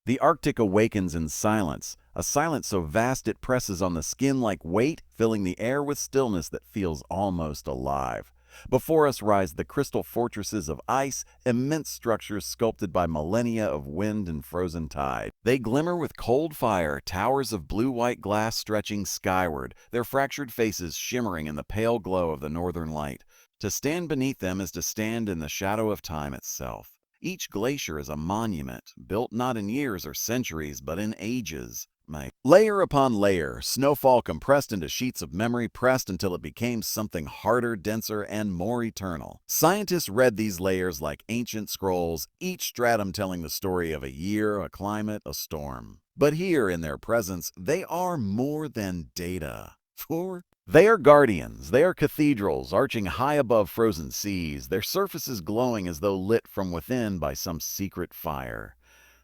The Arctic awakens in silence, a silence so vast it presses on the skin like weight, filling the air with stillness that feels almost alive. Before us rise the crystal fortresses of ice, immense structures sculpted by millennia of wind and frozen tide. They glimmer with cold fire, towers of blue-white glass stretching skyward, their fractured faces shimmering in the pale glow of the northern light. To stand beneath them is to stand in the shadow of time itself. Each glacier is a monument, built not in years or centuries, but in ages. Layer upon layer, snowfall compressed into sheets of memory pressed until it became something harder, denser, and more eternal. Scientists read these layers like ancient scrolls, each stratum telling the story of a year, a climate, a storm. But here, in their presence, they are more than data. They are guardians, they are cathedrals arching high above frozen seas, their surfaces glowing as though lit from within by some secret fire.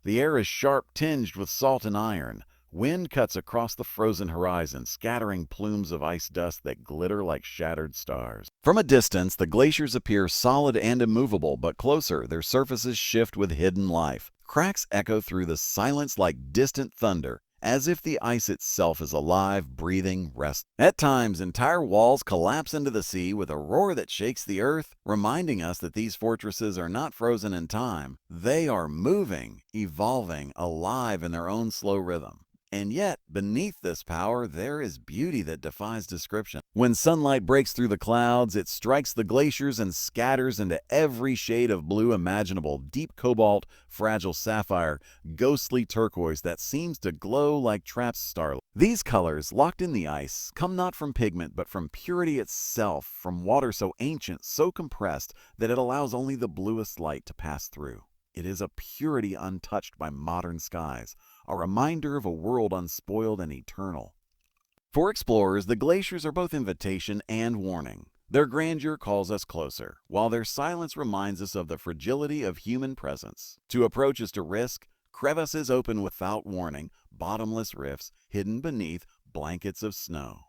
The air is sharp, tinged with salt and iron. Wind cuts across the frozen horizon, scattering plumes of ice dust that glitter like shattered stars. From a distance, the glaciers appear solid and immovable, but closer, their surfaces shift with hidden life. Cracks echo through the silence like distant thunder, as if the ice itself is alive, breathing, resting. At times, entire walls collapse into the sea with a roar that shakes the earth, reminding us that these fortresses are not frozen in time. They are moving, evolving, alive in their own slow rhythm. And yet, beneath this power, there is beauty that defies description. When sunlight breaks through the clouds, it strikes the glaciers and scatters into every shade of blue imaginable, deep cobalt, fragile sapphire, ghostly turquoise that seems to glow like trapped starlight. These colors, locked in the ice, come not from pigment but from purity itself, from water so ancient, so compressed, that it allows only the bluest light to pass through. It is a purity untouched by modern skies, a reminder of a world unspoiled and eternal. For explorers, the glaciers are both invitation and warning. Their grandeur calls us closer, while their silence reminds us of the fragility of human presence. To approach is to risk. Crevasses open without warning, bottomless rifts hidden beneath blankets of snow.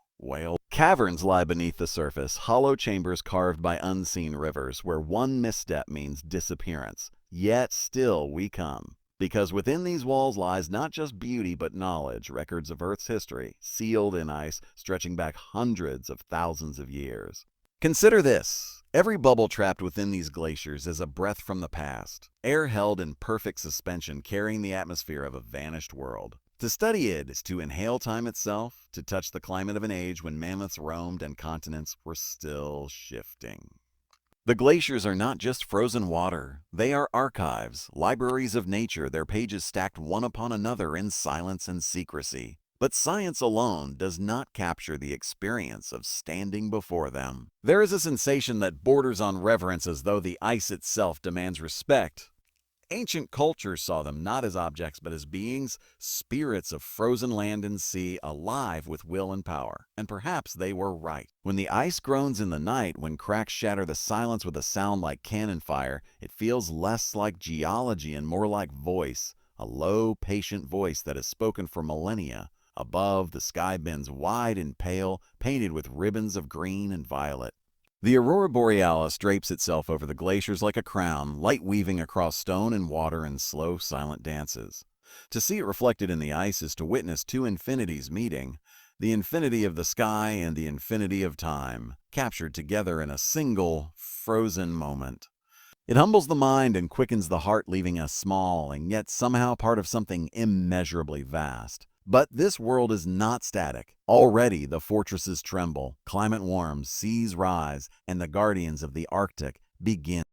Caverns lie beneath the surface, hollow chambers carved by unseen rivers, where one misstep means disappearance. Yet still we come. Because within these walls lies not just beauty but knowledge, records of Earth's history, sealed in ice, stretching back hundreds of thousands of years. Consider this. Every bubble trapped within these glaciers is a breath from the past, air held in perfect suspension carrying the atmosphere of a vanished world. To study it is to inhale time itself, to touch the climate of an age when mammoths roamed and continents were still shifting. The glaciers are not just frozen water. They are archives, libraries of nature, their pages stacked one upon another in silence and secrecy. But science alone does not capture the experience of standing before them. There is a sensation that borders on reverence, as though the ice itself demands respect. Ancient cultures saw them not as objects but as beings, spirits of frozen land and sea, alive with will and power. And perhaps they were right. When the ice groans in the night, when cracks shatter the silence with a sound like cannon fire, it feels less like geology and more like voice, a low, patient voice that has spoken for millennia. Above, the sky bends wide and pale, painted with ribbons of green and violet. The aurora borealis drapes itself over the glaciers like a crown, light weaving across stone and water in slow, silent dances. To see it reflected in the ice is to witness two infinities meeting, the infinity of the sky and the infinity of time, captured together in a single, frozen moment. It humbles the mind and quickens the heart, leaving us small and yet somehow part of something immeasurably vast. But this world is not static. Already the fortresses tremble, climate warms, seas rise, and the guardians of the Arctic begin.